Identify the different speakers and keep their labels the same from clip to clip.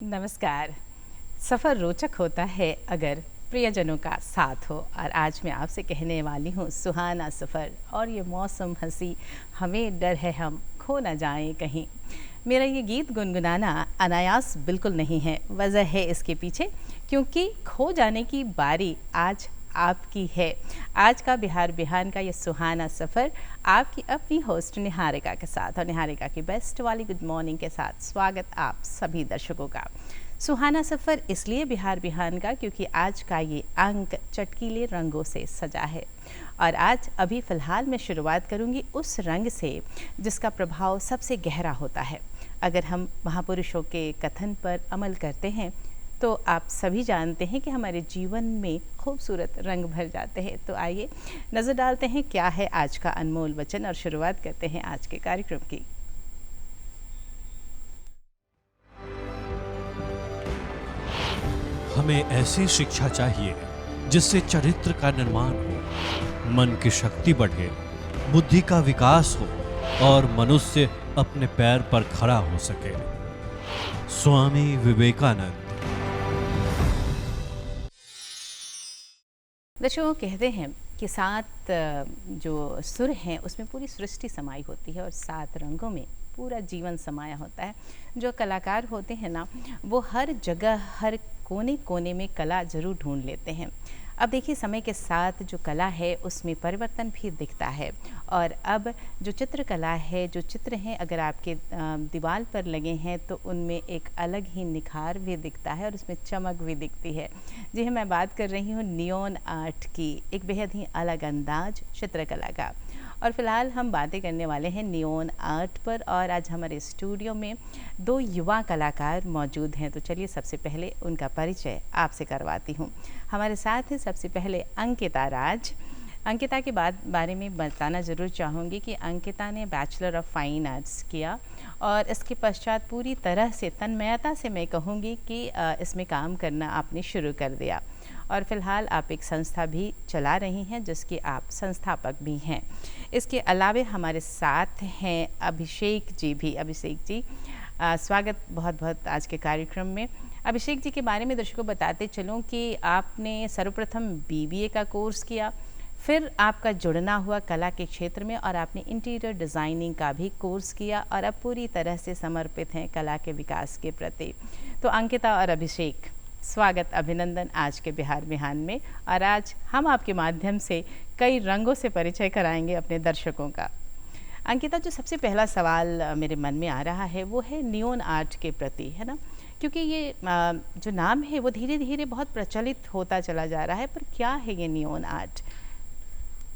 Speaker 1: नमस्कार। सफ़र रोचक होता है अगर प्रियजनों का साथ हो, और आज मैं आपसे कहने वाली हूँ सुहाना सफ़र। और ये मौसम हंसी, हमें डर है हम खो ना जाएं कहीं। मेरा ये गीत गुनगुनाना अनायास बिल्कुल नहीं है, वजह है इसके पीछे, क्योंकि खो जाने की बारी आज आपकी है। आज का बिहार बिहान का ये सुहाना सफ़र आपकी अपनी होस्ट निहारिका के साथ, और निहारिका की बेस्ट वाली गुड मॉर्निंग के साथ स्वागत आप सभी दर्शकों का। सुहाना सफ़र इसलिए बिहार बिहान का क्योंकि आज का ये अंक चटकीले रंगों से सजा है। और आज अभी फ़िलहाल मैं शुरुआत करूंगी उस रंग से जिसका प्रभाव सबसे गहरा होता है। अगर हम महापुरुषों के कथन पर अमल करते हैं तो आप सभी जानते हैं कि हमारे जीवन में खूबसूरत रंग भर जाते हैं। तो आइए नज़र डालते हैं क्या है आज का अनमोल वचन, और शुरुआत करते हैं आज के कार्यक्रम की।
Speaker 2: हमें ऐसी शिक्षा चाहिए जिससे चरित्र का निर्माण हो, मन की शक्ति बढ़े, बुद्धि का विकास हो और मनुष्य अपने पैर पर खड़ा हो सके। स्वामी विवेकानंद।
Speaker 1: दर्शकों, कहते हैं कि 7 जो सुर हैं उसमें पूरी सृष्टि समाई होती है, और 7 रंगों में पूरा जीवन समाया होता है। जो कलाकार होते हैं ना, वो हर जगह हर कोने कोने में कला ज़रूर ढूंढ लेते हैं। अब देखिए, समय के साथ जो कला है उसमें परिवर्तन भी दिखता है। और अब जो चित्रकला है, जो चित्र हैं अगर आपके दीवार पर लगे हैं तो उनमें एक अलग ही निखार भी दिखता है और उसमें चमक भी दिखती है। जी हाँ, मैं बात कर रही हूँ नियॉन आर्ट की, एक बेहद ही अलग अंदाज चित्रकला का। और फिलहाल हम बातें करने वाले हैं नियॉन आर्ट पर, और आज हमारे स्टूडियो में 2 युवा कलाकार मौजूद हैं। तो चलिए सबसे पहले उनका परिचय आपसे करवाती हूँ। हमारे साथ हैं सबसे पहले अंकिता राज। अंकिता के बारे में बताना ज़रूर चाहूँगी कि अंकिता ने बैचलर ऑफ फाइन आर्ट्स किया, और इसके पश्चात पूरी तरह से तन्मयता से मैं कहूँगी कि इसमें काम करना आपने शुरू कर दिया। और फ़िलहाल आप एक संस्था भी चला रही हैं जिसके आप संस्थापक भी हैं। इसके अलावा हमारे साथ हैं अभिषेक जी भी। अभिषेक जी, स्वागत बहुत बहुत आज के कार्यक्रम में। अभिषेक जी के बारे में दर्शकों बताते चलूँ कि आपने सर्वप्रथम BBA का कोर्स किया, फिर आपका जुड़ना हुआ कला के क्षेत्र में, और आपने इंटीरियर डिज़ाइनिंग का भी कोर्स किया, और अब पूरी तरह से समर्पित हैं कला के विकास के प्रति। तो अंकिता और अभिषेक, स्वागत, अभिनंदन आज के बिहार बिहान में। और आज हम आपके माध्यम से कई रंगों से परिचय कराएंगे अपने दर्शकों का। अंकिता, जो सबसे पहला सवाल मेरे मन में आ रहा है वो है नियॉन आर्ट के प्रति, है ना, क्योंकि ये जो नाम है वो धीरे धीरे बहुत प्रचलित होता चला जा रहा है, पर क्या है ये नियॉन आर्ट?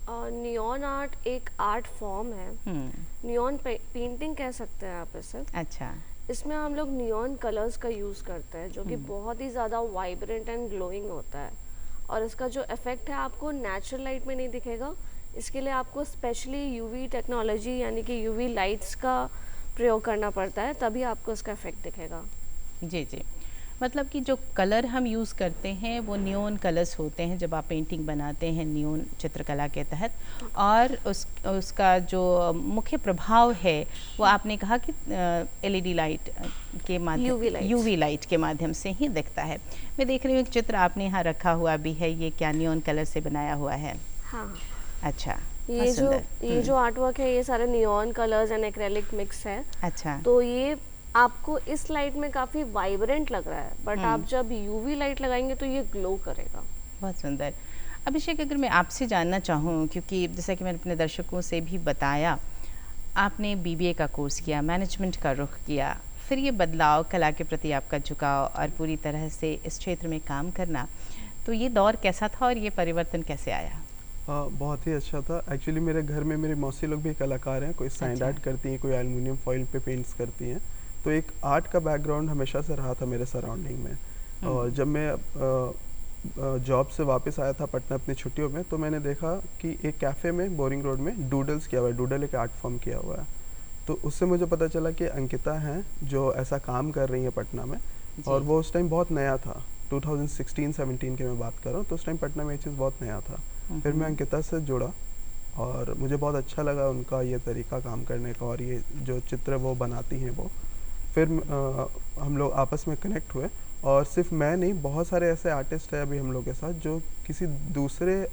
Speaker 3: नियॉन आर्ट एक आर्ट फॉर्म है। नियॉन पेंटिंग कह सकते हैं आप इसे।
Speaker 1: अच्छा।
Speaker 3: इसमें हम लोग नियॉन कलर्स का यूज़ करते हैं, जो कि बहुत ही ज़्यादा वाइब्रेंट एंड ग्लोइंग होता है। और इसका जो इफ़ेक्ट है आपको नेचुरल लाइट में नहीं दिखेगा। इसके लिए आपको स्पेशली UV टेक्नोलॉजी यानी कि UV लाइट्स का प्रयोग करना पड़ता है, तभी आपको इसका इफ़ेक्ट दिखेगा।
Speaker 1: जी जी, मतलब कि जो कलर हम यूज़ करते हैं वो नियॉन कलर्स होते हैं जब आप पेंटिंग बनाते हैं नियॉन चित्रकला के तहत। और उसका जो मुख्य प्रभाव है वो आपने कहा कि LED लाइट के माध्यम, UV लाइट के माध्यम से ही दिखता है। मैं देख रही हूँ एक चित्र आपने यहाँ रखा हुआ भी है, ये क्या नियॉन कलर से बनाया हुआ है?
Speaker 3: हाँ।
Speaker 1: अच्छा,
Speaker 3: ये जो आर्ट वर्क है ये सारे neon colours and acrylic mix है।
Speaker 1: अच्छा।
Speaker 3: तो ये आपको इस लाइट में काफ़ी वाइब्रेंट लग रहा है, बट आप जब UV लाइट लगाएंगे तो ये ग्लो करेगा।
Speaker 1: बहुत सुंदर। अभिषेक, अगर मैं आपसे जानना चाहूँ, क्योंकि जैसा कि मैंने अपने दर्शकों से भी बताया, आपने BBA का कोर्स किया, मैनेजमेंट का रुख किया, फिर ये बदलाव, कला के प्रति आपका झुकाव और पूरी तरह से इस क्षेत्र में काम करना, तो ये दौर कैसा था और ये परिवर्तन कैसे आया?
Speaker 4: बहुत ही अच्छा था। एक्चुअली मेरे घर में मेरी मौसी लोग भी कलाकार हैं, कोई सैंड आर्ट करती हैं, कोई एल्युमिनियम फॉइल पे पेंट्स करती हैं। तो एक आर्ट का बैकग्राउंड हमेशा से रहा था मेरे सराउंडिंग में। और जब मैं जॉब से वापस आया था पटना अपनी छुट्टियों में, तो मैंने देखा कि एक कैफ़े में बोरिंग रोड में डूडल्स किया हुआ है। डूडल एक आर्ट फॉर्म किया हुआ है। तो उससे मुझे पता चला कि अंकिता हैं जो ऐसा काम कर रही हैं पटना में। और वो उस टाइम बहुत नया था, 2016-17 की मैं बात कर रहा हूँ। तो उस टाइम पटना में ये चीज़ बहुत नया था। फिर मैं अंकिता से जुड़ा और मुझे बहुत अच्छा लगा उनका ये तरीका काम करने का, और ये जो चित्र वो बनाती हैं वो। फिर हम लोग आपस में कनेक्ट हुए, और सिर्फ मैं नहीं, बहुत सारे ऐसे आर्टिस्ट हैं अभी हम लोग के साथ जो किसी दूसरे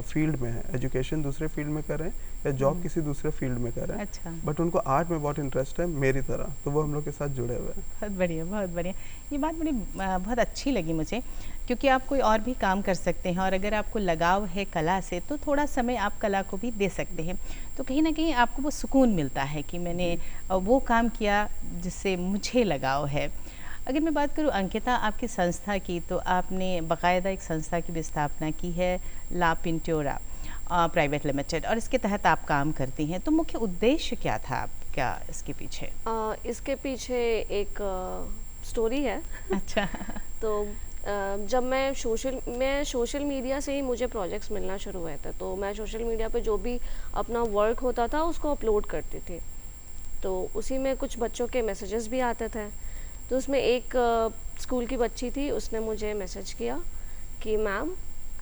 Speaker 4: फील्ड में हैं, एजुकेशन दूसरे फील्ड में कर रहे हैं या जॉब किसी दूसरे फील्ड में कर रहे हैं,
Speaker 1: अच्छा।
Speaker 4: बट उनको आर्ट में बहुत इंटरेस्ट है मेरी तरह, तो वो हम लोग के साथ जुड़े हुए हैं।
Speaker 1: बहुत बढ़िया, बहुत बढ़िया। ये बात बड़ी बहुत अच्छी लगी मुझे, क्योंकि आप कोई और भी काम कर सकते हैं और अगर आपको लगाव है कला से तो थोड़ा समय आप कला को भी दे सकते हैं, तो कहीं ना कहीं आपको वो सुकून मिलता है कि मैंने वो काम किया जिससे मुझे लगाव है। अगर मैं बात करूं अंकिता आपकी संस्था की, तो आपने बाकायदा एक संस्था की भी स्थापना की है, ला पिंटोरा प्राइवेट लिमिटेड, और इसके तहत आप काम करती हैं। तो मुख्य उद्देश्य क्या था आपका इसके पीछे?
Speaker 3: इसके पीछे एक स्टोरी है।
Speaker 1: अच्छा।
Speaker 3: तो जब मैं सोशल मीडिया से ही मुझे प्रोजेक्ट्स मिलना शुरू हुए थे, तो मैं सोशल मीडिया पे जो भी अपना वर्क होता था उसको अपलोड करती थी, तो उसी में कुछ बच्चों के मैसेजेस भी आते थे। तो उसमें एक स्कूल की बच्ची थी, उसने मुझे मैसेज किया कि ma'am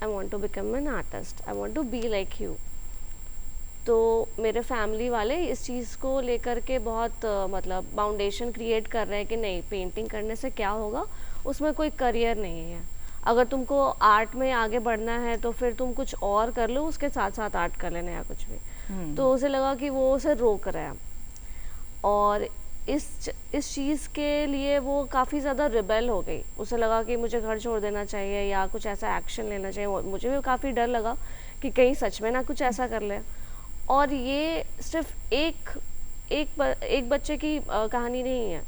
Speaker 3: I want to become an artist, I want to be like you. तो मेरे फैमिली वाले इस चीज़ को लेकर के बहुत मतलब फाउंडेशन क्रिएट कर रहे हैं कि नहीं, पेंटिंग करने से क्या होगा, उसमें कोई करियर नहीं है, अगर तुमको आर्ट में आगे बढ़ना है तो फिर तुम कुछ और कर लो, उसके साथ साथ आर्ट कर लेना या कुछ भी। तो उसे लगा कि वो उसे रोक रहा है, और इस चीज़ के लिए वो काफ़ी ज़्यादा रिबेल हो गई। उसे लगा कि मुझे घर छोड़ देना चाहिए या कुछ ऐसा एक्शन लेना चाहिए। मुझे भी काफ़ी डर लगा कि कहीं सच में ना कुछ ऐसा कर ले। और ये सिर्फ एक बच्चे की कहानी नहीं है।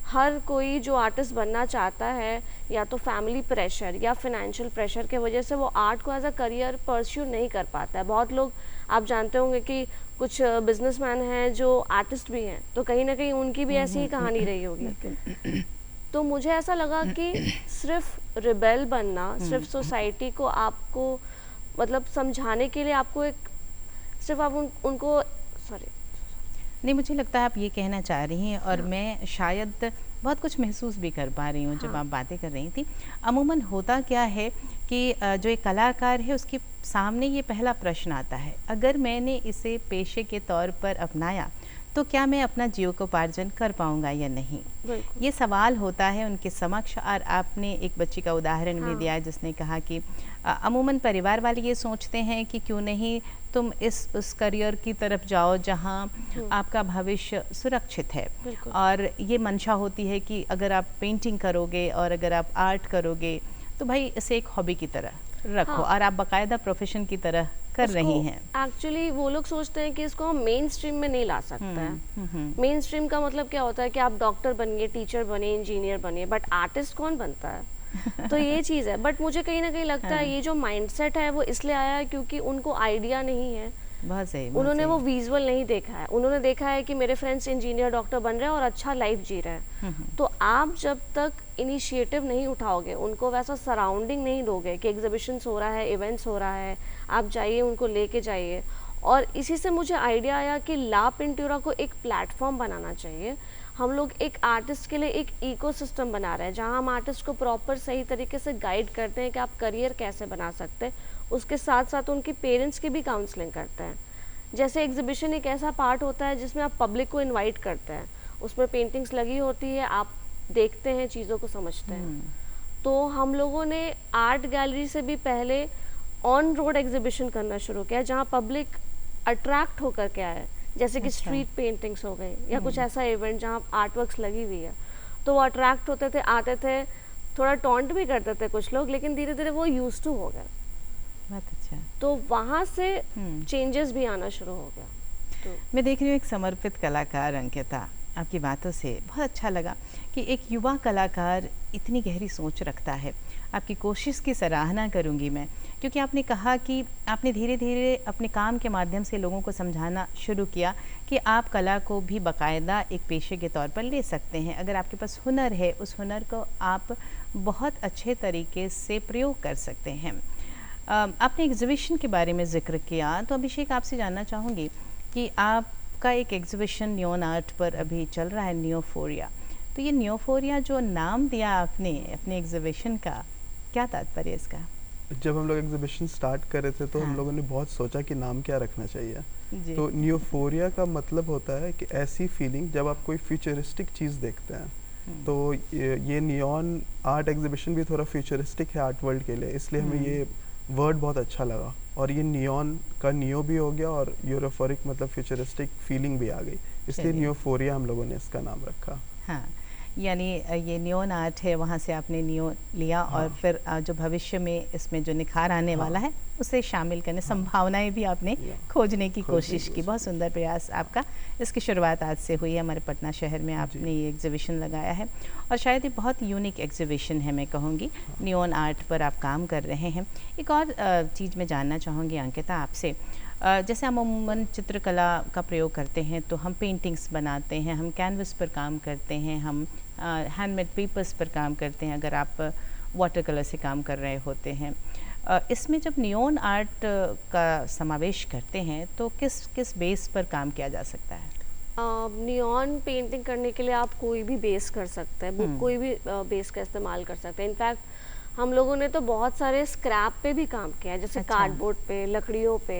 Speaker 3: हर कोई जो आर्टिस्ट बनना चाहता है, या तो फैमिली प्रेशर या फिनेंशियल प्रेशर के वजह से वो आर्ट को एज अ करियर परस्यू नहीं कर पाता है। बहुत लोग, आप जानते होंगे कि कुछ बिजनेसमैन हैं जो आर्टिस्ट भी हैं, तो कहीं ना कहीं उनकी भी ऐसी ही कहानी रही होगी। तो मुझे ऐसा लगा कि सिर्फ रिबेल बनना, सिर्फ सोसाइटी को आपको मतलब समझाने के लिए आपको एक सिर्फ आप उनको
Speaker 1: नहीं, मुझे लगता है आप ये कहना चाह रही हैं, और मैं शायद बहुत कुछ महसूस भी कर पा रही हूँ जब आप बातें कर रही थी। अमूमन होता क्या है कि जो एक कलाकार है उसके सामने ये पहला प्रश्न आता है, अगर मैंने इसे पेशे के तौर पर अपनाया तो क्या मैं अपना जीविकोपार्जन कर पाऊंगा या नहीं। ये सवाल होता है उनके समक्ष। और आपने एक बच्ची का उदाहरण भी दिया है जिसने कहा कि अमूमन परिवार वाले ये सोचते हैं कि क्यों नहीं तुम उस करियर की तरफ जाओ जहाँ आपका भविष्य सुरक्षित है, और ये मंशा होती है कि अगर आप पेंटिंग करोगे और अगर आप आर्ट करोगे तो भाई इसे एक हॉबी की तरह रखो, और आप बाकायदा प्रोफेशन की तरह कर रही हैं।
Speaker 3: एक्चुअली वो लोग सोचते हैं कि इसको हम मेन स्ट्रीम में नहीं ला सकते हैं। मेन स्ट्रीम का मतलब क्या होता है कि आप डॉक्टर बनिए, टीचर बनिए, इंजीनियर बनिए, बट आर्टिस्ट कौन बनता है? तो ये चीज़ है। बट मुझे कहीं ना कहीं लगता है ये जो माइंडसेट है वो इसलिए आया है क्योंकि उनको आइडिया नहीं है।
Speaker 1: बहुत सही।
Speaker 3: उन्होंने वो विजुअल नहीं देखा है। उन्होंने देखा है कि मेरे फ्रेंड्स इंजीनियर, डॉक्टर बन रहे हैं और अच्छा लाइफ जी रहे हैं। तो आप जब तक इनिशिएटिव नहीं उठाओगे, उनको वैसा सराउंडिंग नहीं दोगे कि एग्जीबिशंस हो रहा है, इवेंट्स हो रहा है, आप जाइए, उनको लेके जाइए। और इसी से मुझे आइडिया आया कि ला पिंटोरा को एक प्लेटफॉर्म बनाना चाहिए। हम लोग एक आर्टिस्ट के लिए एक इकोसिस्टम बना रहे हैं जहाँ हम आर्टिस्ट को प्रॉपर सही तरीके से गाइड करते हैं कि आप करियर कैसे बना सकते हैं। उसके साथ साथ उनके पेरेंट्स की भी काउंसलिंग करते हैं। जैसे एग्जीबिशन एक ऐसा पार्ट होता है जिसमें आप पब्लिक को इनवाइट करते हैं, उसमें पेंटिंग्स लगी होती है, आप देखते हैं, चीज़ों को समझते हैं। तो हम लोगों ने आर्ट गैलरी से भी पहले ऑन रोड एग्जीबिशन करना शुरू किया जहाँ पब्लिक अट्रैक्ट होकर के आए, जैसे कि स्ट्रीट पेंटिंग्स हो गई या कुछ ऐसा इवेंट जहाँ आर्ट वर्क्स लगी हुई है, तो वो अट्रैक्ट होते थे, आते थे, थोड़ा टॉन्ट भी करते थे कुछ लोग, लेकिन धीरे धीरे वो यूज्ड टू हो गए।
Speaker 1: बहुत अच्छा।
Speaker 3: तो वहाँ से चेंजेस भी आना शुरू हो गया। तो
Speaker 1: मैं देख रही हूँ एक समर्पित कलाकार अंकिता, आपकी बातों से बहुत अच्छा लगा कि एक युवा कलाकार इतनी गहरी सोच रखता है। आपकी कोशिश की सराहना करूंगी मैं, क्योंकि आपने कहा कि आपने धीरे धीरे अपने काम के माध्यम से लोगों को समझाना शुरू किया कि आप कला को भी बाकायदा एक पेशे के तौर पर ले सकते हैं। अगर आपके पास हुनर है, उस हुनर को आप बहुत अच्छे तरीके से प्रयोग कर सकते हैं। आपने एग्जीबिशन के बारे में जिक्र किया, तो अभिषेक आपसे जानना चाहूँगी कि आपका एक एग्जीबिशन नियॉन आर्ट पर अभी चल रहा है, नियोफोरिया। तो ये नियोफोरिया जो नाम दिया आपने अपने एग्जीबिशन का, क्या तात्पर्य इसका?
Speaker 4: जब हम लोग एग्जीबिशन स्टार्ट कर रहे थे तो हम लोगों ने बहुत सोचा कि नाम क्या रखना चाहिए। तो नियोफोरिया का मतलब होता है कि ऐसी फीलिंग जब आप कोई फ्यूचरिस्टिक चीज़ देखते हैं, तो ये नियॉन आर्ट एग्जीबिशन भी थोड़ा फ्यूचरिस्टिक है आर्ट वर्ल्ड के लिए, इसलिए हमें ये वर्ड बहुत अच्छा लगा। और ये नियॉन का नियो भी हो गया और यूरोफोरिक मतलब फ्यूचरिस्टिक फीलिंग भी आ गई, इसलिए
Speaker 1: चलिए।
Speaker 4: नियोफोरिया हम लोगों ने इसका नाम रखा।
Speaker 1: हाँ, यानी ये नियोन आर्ट है, वहाँ से आपने नियो लिया और फिर जो भविष्य में इसमें जो निखार आने वाला है उसे शामिल करने संभावनाएं भी आपने खोजने की कोशिश की। बहुत सुंदर प्रयास आपका। इसकी शुरुआत आज से हुई है हमारे पटना शहर में, आपने ये एग्जीबिशन लगाया है और शायद ये बहुत यूनिक एग्जीबिशन है, मैं कहूँगी। नियोन आर्ट पर आप काम कर रहे हैं। एक और चीज़ मैं जानना चाहूँगी अंकिता आपसे, जैसे हम अमूमन चित्रकला का प्रयोग करते हैं तो हम पेंटिंग्स बनाते हैं, हम कैनवस पर काम करते हैं, हम हैंडमेड पेपर्स पर काम करते हैं, अगर आप वाटर कलर से काम कर रहे होते हैं। इसमें जब नियॉन आर्ट का समावेश करते हैं तो किस किस बेस पर काम किया जा सकता है?
Speaker 3: नियॉन पेंटिंग करने के लिए आप कोई भी बेस कर सकते हैं, कोई भी बेस का इस्तेमाल कर सकते हैं। इनफैक्ट हम लोगों ने तो बहुत सारे स्क्रैप पे भी काम किया है, जैसे
Speaker 1: अच्छा।
Speaker 3: कार्डबोर्ड पे, लकड़ियों पे,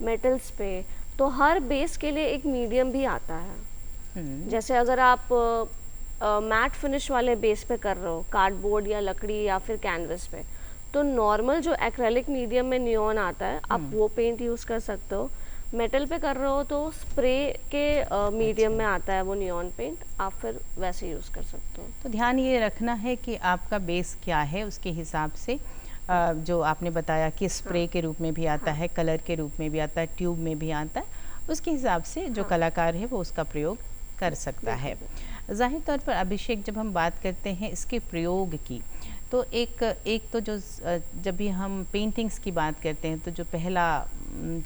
Speaker 3: मेटल्स पे। तो हर बेस के लिए एक मीडियम भी आता है। जैसे अगर आप मैट फिनिश वाले बेस पे कर रहे हो, कार्डबोर्ड या लकड़ी या फिर कैनवस पे, तो नॉर्मल जो एक्रेलिक मीडियम में नियॉन आता है आप वो पेंट यूज़ कर सकते हो। मेटल पे कर रहे हो तो स्प्रे के मीडियम में आता है वो नियॉन पेंट, आप फिर वैसे यूज़ कर सकते हो।
Speaker 1: तो ध्यान ये रखना है कि आपका बेस क्या है, उसके हिसाब से जो आपने बताया कि स्प्रे के रूप में भी आता है, कलर के रूप में भी आता है, ट्यूब में भी आता है, उसके हिसाब से जो कलाकार है वो उसका प्रयोग कर सकता है। ज़ाहिर तौर पर अभिषेक, जब हम बात करते हैं इसके प्रयोग की, तो एक तो जब भी हम पेंटिंग्स की बात करते हैं तो जो पहला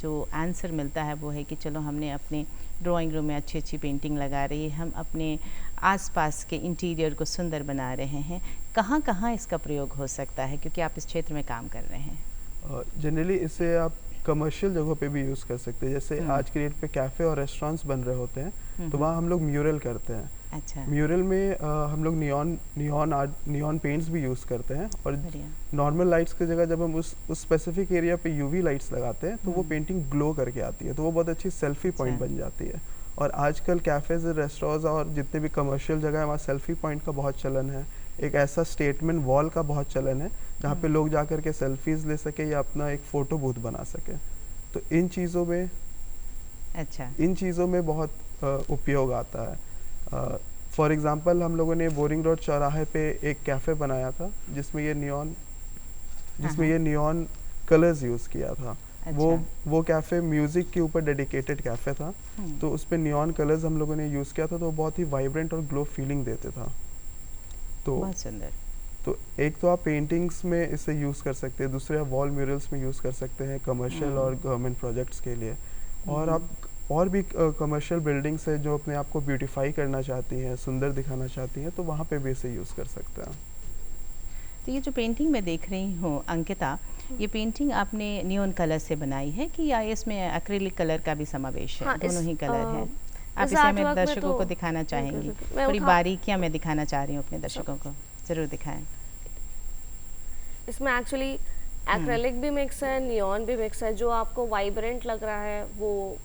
Speaker 1: जो आंसर मिलता है वो है कि चलो हमने अपने ड्राइंग रूम में अच्छी अच्छी पेंटिंग लगा रही है, हम अपने आसपास के इंटीरियर को सुंदर बना रहे हैं। कहाँ कहाँ इसका प्रयोग हो सकता है, क्योंकि आप इस क्षेत्र में काम कर रहे हैं?
Speaker 4: जनरली इसे आप कमर्शियल जगहों पे भी यूज़ कर सकते हैं, जैसे आज की डेट पे कैफ़े और रेस्टोरेंट्स बन रहे होते हैं, तो वहाँ हम लोग म्यूरल करते हैं।
Speaker 1: अच्छा।
Speaker 4: म्यूरल में हम लोग नियॉन पेंट्स भी यूज़ करते हैं, और नॉर्मल लाइट्स की जगह जब हम उस स्पेसिफिक एरिया पे यूवी लाइट्स लगाते हैं तो वो पेंटिंग ग्लो करके आती है, तो वो बहुत अच्छी सेल्फी पॉइंट बन जाती है। और आजकल कैफ़ेज, रेस्टोरेंट्स और जितने भी कमर्शियल जगह है वहाँ सेल्फी पॉइंट का बहुत चलन है। एक ऐसा स्टेटमेंट वॉल का बहुत चलन है जहाँ पे लोग जा कर के सेल्फीज़ ले सके या अपना एक फ़ोटो बूथ बना सके। तो इन चीज़ों में बहुत उपयोग आता है। फॉर एग्ज़ाम्पल हम लोगों ने बोरिंग रोड चौराहे पे एक कैफ़े बनाया था जिसमें ये नियॉन कलर्स यूज़ किया था।
Speaker 1: अच्छा।
Speaker 4: वो कैफ़े म्यूज़िक के ऊपर डेडिकेटेड कैफ़े था, तो उस पे नियॉन कलर्स हम लोगों ने यूज़ किया था, तो वो बहुत ही वाइब्रेंट और ग्लो फीलिंग देते था। तो
Speaker 1: बहुत सुंदर।
Speaker 4: तो एक तो आप पेंटिंग्स में इसे यूज़ कर सकते हैं, दूसरे आप वॉल म्यूरल्स में यूज़ कर सकते हैं कमर्शियल और गवर्नमेंट प्रोजेक्ट्स के लिए। और आप और भी कमर्शियल बिल्डिंग्स है जो अपने आप को ब्यूटीफाई करना चाहती हैं, सुंदर दिखाना चाहती हैं, तो वहाँ पे भी इसे यूज़ कर सकते हैं।
Speaker 1: तो ये जो पेंटिंग मैं देख रही हूँ अंकिता, ये पेंटिंग आपने नियॉन कलर से बनाई है कि या इसमें एक्रिलिक कलर का भी समावेश है?
Speaker 3: हाँ,
Speaker 1: दोनों ही कलर हैं। आप
Speaker 3: इस
Speaker 1: इसे हमें
Speaker 3: आर्टवर्क में
Speaker 1: दर्शकों को
Speaker 3: तो
Speaker 1: दिखाना चाहेंगी?
Speaker 3: मैं
Speaker 1: थोड़ी
Speaker 3: उठा-
Speaker 1: बारीकियाँ मैं दिखाना चाह रही हूँ अपने दर्शकों को, ज़रूर दिखाएं।
Speaker 3: इसमें एक्चुअली एक्रेलिक भी मिक्स है, नियॉन भी मिक्स है। जो आपको वाइब्रेंट लग रहा है वो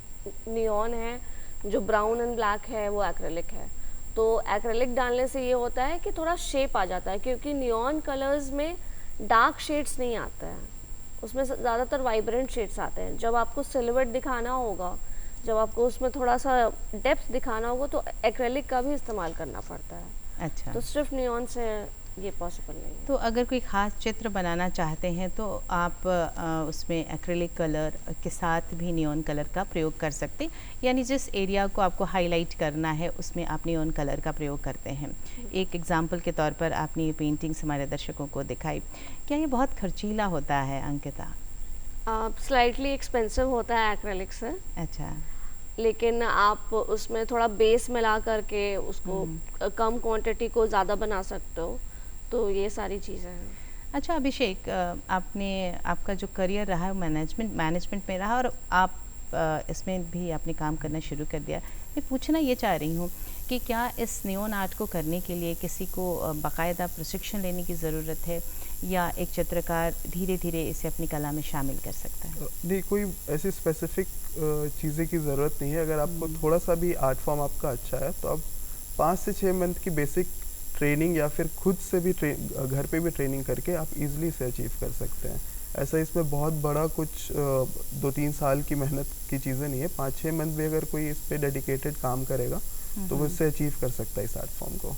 Speaker 3: नियॉन है, जो ब्राउन एंड ब्लैक है वो एक्रेलिक है। तो एक्रेलिक डालने से ये होता है कि थोड़ा शेप आ जाता है, क्योंकि नियॉन कलर्स में डार्क शेड्स नहीं आते हैं, उसमें ज़्यादातर वाइब्रेंट शेड्स आते हैं। जब आपको सिल्हूएट दिखाना होगा, जब आपको उसमें थोड़ा सा डेप्थ दिखाना होगा, तो एक्रेलिक का भी इस्तेमाल करना पड़ता है।
Speaker 1: अच्छा।
Speaker 3: तो सिर्फ नियॉन से ये पॉसिबल नहीं है।
Speaker 1: तो अगर कोई ख़ास चित्र बनाना चाहते हैं तो आप उसमें एक्रिलिक कलर के साथ भी नियॉन कलर का प्रयोग कर सकते हैं, यानी जिस एरिया को आपको हाईलाइट करना है उसमें आप नियॉन कलर का प्रयोग करते हैं। एक एग्जाम्पल के तौर पर आपने ये पेंटिंग्स हमारे दर्शकों को दिखाई। क्या ये बहुत खर्चीला होता है अंकिता?
Speaker 3: स्लाइटली एक्सपेंसिव होता है एक्रेलिक से,
Speaker 1: अच्छा।
Speaker 3: लेकिन आप उसमें थोड़ा बेस मिला करके उसको कम क्वांटिटी को ज़्यादा बना सकते हो, तो ये सारी चीज़ें हैं।
Speaker 1: अच्छा अभिषेक, आपका जो करियर रहा है मैनेजमेंट में रहा और आप इसमें भी आपने काम करना शुरू कर दिया। मैं पूछना ये चाह रही हूँ कि क्या इस नियॉन आर्ट को करने के लिए किसी को बाकायदा प्रशिक्षण लेने की ज़रूरत है, या एक चित्रकार धीरे धीरे इसे अपनी कला में शामिल कर सकता है?
Speaker 4: नहीं, कोई ऐसी स्पेसिफिक चीज़ें की ज़रूरत नहीं है। अगर आपको थोड़ा सा भी आर्ट फॉर्म आपका अच्छा है तो आप 5 से 6 मंथ की बेसिक ट्रेनिंग या फिर खुद से भी घर पे भी ट्रेनिंग करके आप इजीली से अचीव कर सकते हैं। ऐसा इसमें बहुत बड़ा कुछ 2-3 साल की मेहनत की चीज़ें नहीं है। 5-6 मंथ भी अगर कोई इस पे डेडिकेटेड काम करेगा तो वो इससे अचीव कर सकता है इस आर्ट फॉर्म को।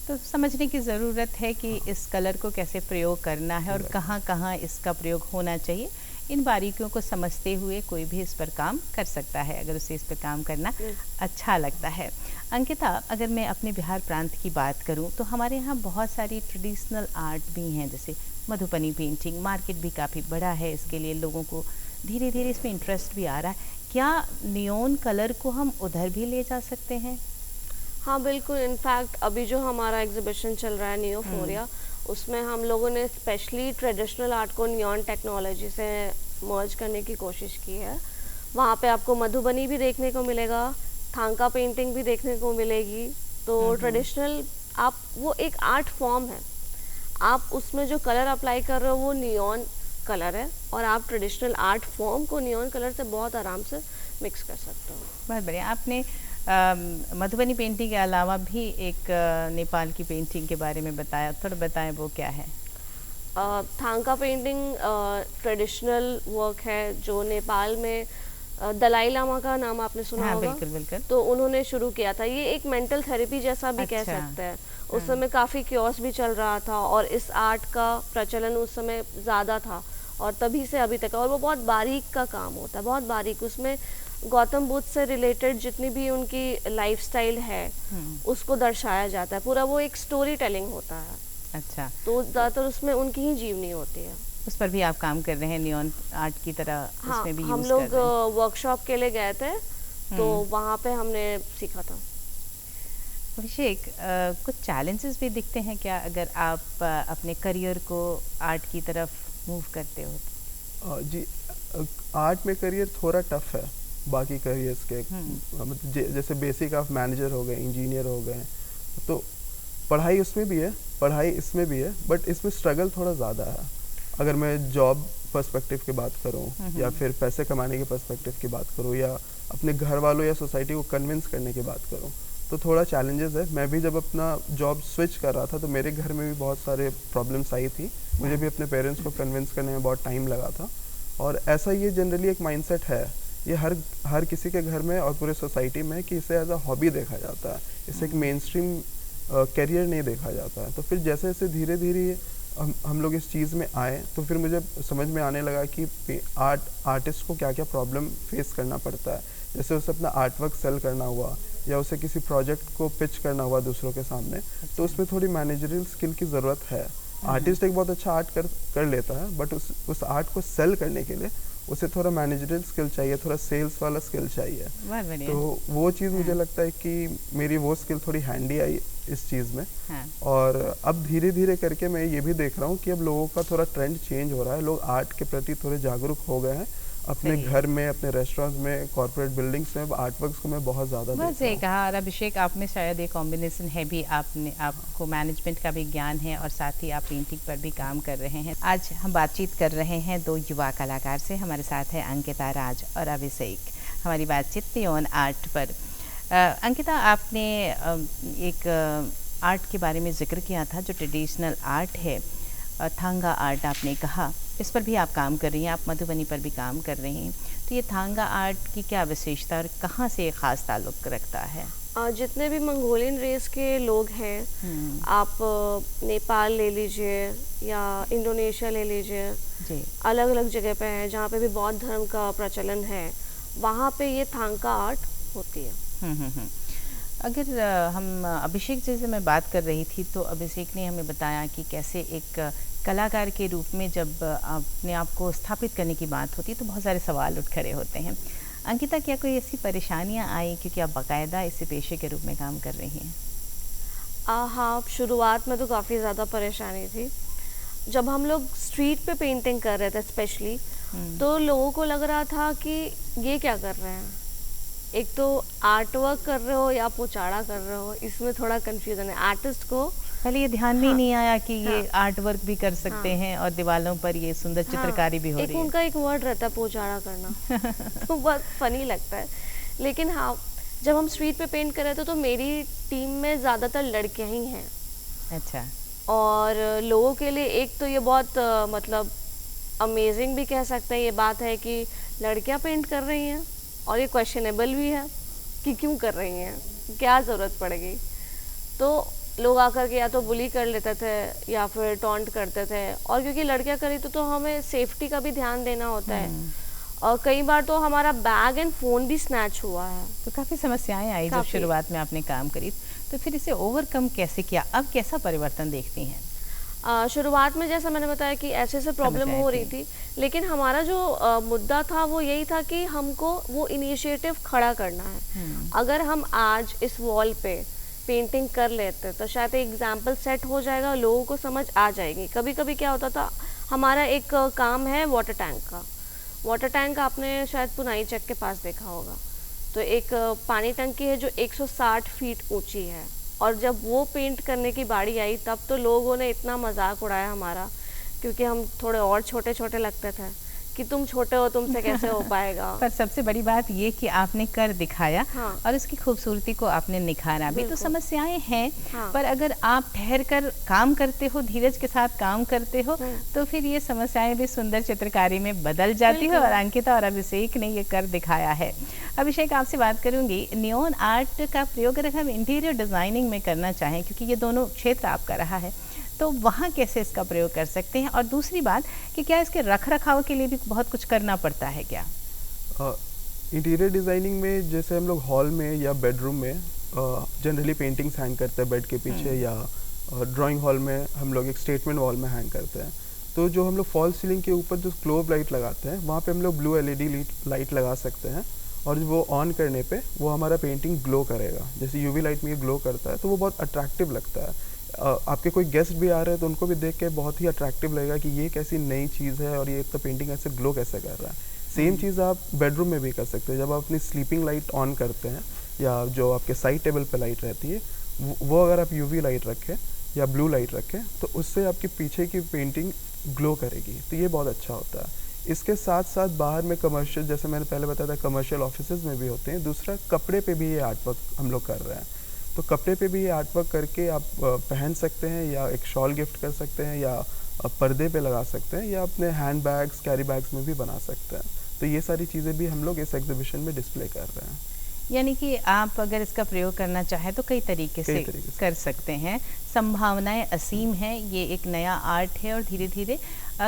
Speaker 1: तो समझने की ज़रूरत है कि इस कलर को कैसे प्रयोग करना है और कहाँ कहाँ इसका प्रयोग होना चाहिए। इन बारीकियों को समझते हुए कोई भी इस पर काम कर सकता है अगर उसे इस पर काम करना अच्छा लगता है। अंकिता, अगर मैं अपने बिहार प्रांत की बात करूं तो हमारे यहाँ बहुत सारी ट्रेडिशनल आर्ट भी हैं, जैसे मधुबनी पेंटिंग। मार्केट भी काफ़ी बड़ा है इसके लिए, लोगों को धीरे धीरे इसमें इंटरेस्ट भी आ रहा है। क्या नियॉन कलर को हम उधर भी ले जा सकते हैं?
Speaker 3: हाँ बिल्कुल, इनफैक्ट अभी जो हमारा एग्जीबिशन चल रहा है नियोफोरिया, उसमें हम लोगों ने स्पेशली ट्रेडिशनल आर्ट को नियॉन टेक्नोलॉजी से मर्ज करने की कोशिश की है। वहाँ पे आपको मधुबनी भी देखने को मिलेगा, थांका पेंटिंग भी देखने को मिलेगी। तो ट्रेडिशनल आप वो एक आर्ट फॉर्म है, आप उसमें जो कलर अप्लाई कर रहे हो वो नियॉन कलर है और आप ट्रेडिशनल आर्ट फॉर्म को नियॉन कलर से बहुत आराम से मिक्स कर सकते हो।
Speaker 1: बहुत बढ़िया। आपने मधुबनी पेंटिंग के अलावा भी एक नेपाल की पेंटिंग के बारे में बताया, थोड़ा बताएं वो क्या है?
Speaker 3: थांका पेंटिंग ट्रेडिशनल वर्क है जो नेपाल में दलाई लामा का नाम आपने सुना होगा।
Speaker 1: बिल्कुल बिल्कुल।
Speaker 3: तो उन्होंने शुरू किया था। ये एक मेंटल थेरेपी जैसा भी कह सकते हैं। उस समय काफ़ी क्योस भी चल रहा था और इस आर्ट का प्रचलन उस समय ज़्यादा था और तभी से अभी तक। और वो बहुत बारीक का काम होता है, बहुत बारीक। उसमें गौतम बुद्ध से रिलेटेड जितनी भी उनकी लाइफस्टाइल है उसको दर्शाया जाता है। पूरा वो एक स्टोरी टेलिंग होता है।
Speaker 1: अच्छा।
Speaker 3: तो ज़्यादातर उसमें उनकी ही जीवनी होती है।
Speaker 1: उस पर भी आप काम कर रहे हैं नियॉन आर्ट की तरह?
Speaker 3: हाँ,
Speaker 1: उसमें भी
Speaker 3: हम लोग वर्कशॉप के लिए गए थे तो वहाँ पे हमने सीखा था।
Speaker 1: अभिषेक, कुछ चैलेंजेस भी दिखते हैं क्या अगर आप अपने करियर को आर्ट की तरफ मूव करते हो?
Speaker 4: जी, आर्ट में करियर थोड़ा टफ है बाकी करियर्स के। मतलब जैसे बेसिक आप मैनेजर हो गए, इंजीनियर हो गए, तो पढ़ाई उसमें भी है, पढ़ाई इसमें भी है, बट इसमें स्ट्रगल थोड़ा ज़्यादा है। अगर मैं जॉब पर्सपेक्टिव की बात करूं या फिर पैसे कमाने के पर्सपेक्टिव की बात करूं या अपने घर वालों या सोसाइटी को कन्विंस करने की बात करूं तो थोड़ा चैलेंजेस है। मैं भी जब अपना जॉब स्विच कर रहा था तो मेरे घर में भी बहुत सारे प्रॉब्लम्स आई थी। मुझे भी अपने पेरेंट्स को कन्विंस करने में बहुत टाइम लगा था। और ऐसा ये जनरली एक माइंडसेट है, ये हर किसी के घर में और पूरे सोसाइटी में, कि इसे एज अ हॉबी देखा जाता है, इसे एक मेन स्ट्रीम करियर नहीं देखा जाता है। तो फिर जैसे जैसे धीरे धीरे हम लोग इस चीज़ में आए तो फिर मुझे समझ में आने लगा कि आर्टिस्ट को क्या क्या प्रॉब्लम फेस करना पड़ता है। जैसे उसे अपना आर्ट वर्क सेल करना हुआ या उसे किसी प्रोजेक्ट को पिच करना हुआ दूसरों के सामने, तो उसमें थोड़ी मैनेजरियल स्किल की ज़रूरत है। आर्टिस्ट एक बहुत अच्छा आर्ट कर लेता है, बट उस आर्ट को सेल करने के लिए उसे थोड़ा मैनेजरियल स्किल चाहिए, थोड़ा सेल्स वाला स्किल चाहिए। तो वो चीज़ मुझे लगता है कि मेरी वो स्किल थोड़ी हैंडी आई इस चीज़ में। और अब धीरे धीरे करके मैं ये भी देख रहा हूँ कि अब लोगों का थोड़ा ट्रेंड चेंज हो रहा है। लोग आर्ट के प्रति थोड़े जागरूक हो गए हैं। अपने घर में, अपने रेस्टोरेंट्स में, कॉर्पोरेट बिल्डिंग्स में आर्ट वर्क्स को मैं बहुत ज़्यादा
Speaker 1: बस ये कहा। और अभिषेक, आप में शायद एक कॉम्बिनेशन है भी, आपको मैनेजमेंट का भी ज्ञान है और साथ ही आप पेंटिंग पर भी काम कर रहे हैं। आज हम बातचीत कर रहे हैं दो युवा कलाकार से। हमारे साथ है अंकिता राज और अभिषेक। हमारी बातचीत नियॉन आर्ट पर। अंकिता, आपने एक आर्ट के बारे में जिक्र किया था जो ट्रेडिशनल आर्ट है, थांगा आर्ट आपने कहा, इस पर भी आप काम कर रही हैं, आप मधुबनी पर भी काम कर रही हैं। तो ये थांगा आर्ट की क्या विशेषता और कहाँ से ख़ास ताल्लुक़ रखता है?
Speaker 3: जितने भी मंगोलियन रेस के लोग हैं, आप नेपाल ले लीजिए या इंडोनेशिया ले लीजिए, अलग अलग जगह पे है जहाँ पे भी बौद्ध धर्म का प्रचलन है, वहाँ पे ये थांगा आर्ट होती है।
Speaker 1: अगर हम अभिषेक जैसे मैं बात कर रही थी तो अभिषेक ने हमें बताया कि कैसे एक कलाकार के रूप में जब अपने आप को स्थापित करने की बात होती है तो बहुत सारे सवाल उठ खड़े होते हैं। अंकिता, क्या कोई ऐसी परेशानियां आई क्योंकि आप बाकायदा इसे पेशे के रूप में काम कर रही हैं?
Speaker 3: हाँ, शुरुआत में तो काफ़ी ज़्यादा परेशानी थी। जब हम लोग स्ट्रीट पे पेंटिंग कर रहे थे स्पेशली, तो लोगों को लग रहा था कि ये क्या कर रहे हैं। एक तो आर्ट वर्क कर रहे हो या पोचाड़ा कर रहे हो, इसमें थोड़ा कन्फ्यूजन है। आर्टिस्ट को पहले
Speaker 1: ये ध्यान में ही नहीं आया कि ये आर्ट वर्क भी कर सकते हैं और दीवारों पर ये सुंदर चित्रकारी भी हो रही है।
Speaker 3: उनका एक वर्ड रहता है पोचाड़ा करना तो बहुत फनी लगता है। लेकिन हाँ, जब हम स्ट्रीट पे पेंट कर रहे थे तो मेरी टीम में ज़्यादातर लड़कियां ही हैं
Speaker 1: अच्छा।
Speaker 3: और लोगों के लिए एक तो ये बहुत मतलब अमेजिंग भी कह सकते हैं ये बात है कि लड़कियां पेंट कर रही हैं, और ये क्वेश्चनेबल भी है कि क्यों कर रही हैं, क्या ज़रूरत पड़ेगी। तो लोग आकर के या तो बुली कर लेते थे या फिर टॉन्ट करते थे, और क्योंकि लड़कियां करी तो हमें सेफ्टी का भी ध्यान देना होता है, और कई बार तो हमारा बैग एंड फ़ोन भी स्नैच हुआ है।
Speaker 1: तो काफ़ी समस्याएं आई जब
Speaker 3: काफ़ी।
Speaker 1: शुरुआत में आपने काम करी, तो फिर इसे ओवरकम कैसे किया? अब कैसा परिवर्तन देखती हैं?
Speaker 3: शुरुआत में जैसा मैंने बताया कि ऐसे प्रॉब्लम
Speaker 1: समस्याएं
Speaker 3: हो रही
Speaker 1: थी।
Speaker 3: थी, लेकिन हमारा जो मुद्दा था वो यही था कि हमको वो इनिशिएटिव खड़ा करना है। अगर हम आज इस वॉल पे पेंटिंग कर लेते तो शायद एक एग्जाम्पल सेट हो जाएगा, लोगों को समझ आ जाएगी। कभी कभी क्या होता था, हमारा एक काम है वाटर टैंक का। वाटर टैंक आपने शायद पुनाई चेक के पास देखा होगा। तो एक पानी टंकी है जो 160 फीट ऊंची है, और जब वो पेंट करने की बारी आई तब तो लोगों ने इतना मजाक उड़ाया हमारा, क्योंकि हम थोड़े और छोटे छोटे लगते थे कि तुम छोटे हो, तुमसे कैसे हो पाएगा।
Speaker 1: पर सबसे बड़ी बात ये कि आपने कर दिखाया।
Speaker 3: हाँ।
Speaker 1: और उसकी खूबसूरती को आपने निखारा भी। तो
Speaker 3: बिल्कुल।
Speaker 1: समस्याएं हैं।
Speaker 3: हाँ।
Speaker 1: पर अगर आप ठहर कर काम करते हो, धीरज के साथ काम करते हो, तो फिर ये समस्याएं भी सुंदर चित्रकारी में बदल जाती है।
Speaker 3: बिल्कुल।
Speaker 1: और अंकिता और अभिषेक ने ये कर दिखाया है। अभिषेक, आपसे बात करूंगी, नियॉन आर्ट का प्रयोग अगर हम इंटीरियर डिजाइनिंग में करना चाहें, क्योंकि ये दोनों क्षेत्र आपका रहा है, तो वहाँ कैसे इसका प्रयोग कर सकते हैं? और दूसरी बात कि क्या इसके रख रखाव के लिए भी बहुत कुछ करना पड़ता है क्या?
Speaker 4: इंटीरियर डिज़ाइनिंग में जैसे हम लोग हॉल में या बेडरूम में जनरली पेंटिंग्स हैंग करते हैं बेड के पीछे, या ड्राइंग हॉल में हम लोग एक स्टेटमेंट वॉल में हैंग करते हैं। तो जो हम लोग फॉल सीलिंग के ऊपर जो ग्लोब लाइट लगाते हैं, वहाँ पे हम लोग ब्लू एलईडी लाइट लगा सकते हैं, और वो ऑन करने पे वो हमारा पेंटिंग ग्लो करेगा। जैसे यूवी लाइट में ये ग्लो करता है तो वो बहुत अट्रैक्टिव लगता है। आपके कोई गेस्ट भी आ रहे हैं तो उनको भी देख के बहुत ही अट्रैक्टिव लगेगा कि ये कैसी नई चीज़ है और ये तो पेंटिंग ऐसे ग्लो कैसे कर रहा है। सेम चीज़ आप बेडरूम में भी कर सकते हैं। जब आप अपनी स्लीपिंग लाइट ऑन करते हैं, या जो आपके साइड टेबल पे लाइट रहती है, वो अगर आप यूवी लाइट रखें या ब्लू लाइट रखें तो उससे आपके पीछे की पेंटिंग ग्लो करेगी। तो ये बहुत अच्छा होता है। इसके साथ साथ बाहर में कमर्शियल, जैसे मैंने पहले बताया था, कमर्शियल ऑफिसेज में भी होते हैं। दूसरा, कपड़े पे भी ये आर्ट वर्क हम लोग कर रहे हैं। तो कपड़े पे भी ये आर्ट वर्क करके आप पहन सकते हैं, या एक शॉल गिफ्ट कर सकते हैं, या पर्दे पे लगा सकते हैं, या अपने हैंड बैग्स, कैरी बैग्स में भी बना सकते हैं। तो ये सारी चीज़ें भी हम लोग इस एग्जीबिशन में डिस्प्ले कर रहे हैं।
Speaker 1: यानी कि आप अगर इसका प्रयोग करना चाहें तो कई तरीके से कर सकते हैं। संभावनाएं असीम हैं। ये एक नया आर्ट है और धीरे धीरे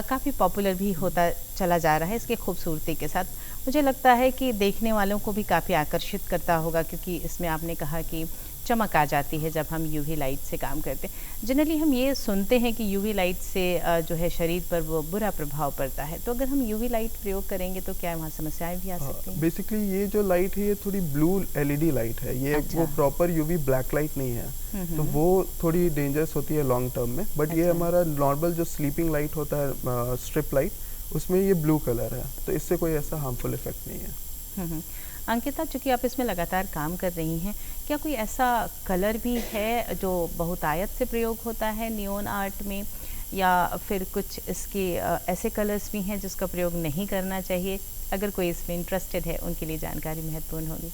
Speaker 1: काफ़ी पॉपुलर भी होता चला जा रहा है इसके खूबसूरती के साथ। मुझे लगता है कि देखने वालों को भी काफ़ी आकर्षित करता होगा, क्योंकि इसमें आपने कहा कि चमक आ जाती है जब हम यूवी लाइट से काम करते हैं। जनरली हम ये सुनते हैं कि यूवी लाइट से जो है शरीर पर वो बुरा प्रभाव पड़ता है। तो अगर हम यूवी लाइट प्रयोग करेंगे तो क्या वहाँ समस्याएं भी आ सकती हैं?
Speaker 4: बेसिकली ये जो लाइट है ये थोड़ी ब्लू एलईडी लाइट है। ये
Speaker 1: अच्छा।
Speaker 4: वो प्रॉपर यूवी ब्लैक लाइट नहीं है, तो वो थोड़ी डेंजरस होती है लॉन्ग टर्म में। बट ये हमारा नॉर्मल जो स्लीपिंग लाइट होता है, स्ट्रिप लाइट, उसमें ये ब्लू कलर है, तो इससे कोई ऐसा हार्मफुल इफेक्ट नहीं है।
Speaker 1: अंकिता, चूँकि आप इसमें लगातार काम कर रही हैं, क्या कोई ऐसा कलर भी है जो बहुतायत से प्रयोग होता है नियॉन आर्ट में, या फिर कुछ इसके ऐसे कलर्स भी हैं जिसका प्रयोग नहीं करना चाहिए? अगर कोई इसमें इंटरेस्टेड है उनके लिए जानकारी महत्वपूर्ण होगी।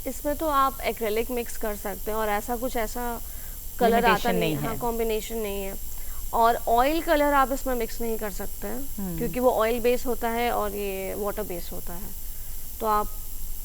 Speaker 3: इसमें तो आप एक्रेलिक मिक्स कर सकते हैं, और ऐसा कलर आता नहीं है, कॉम्बिनेशन नहीं है। और ऑयल कलर आप इसमें मिक्स नहीं कर सकते हैं, क्योंकि वो ऑयल बेस होता है और ये वाटर बेस होता है, तो आप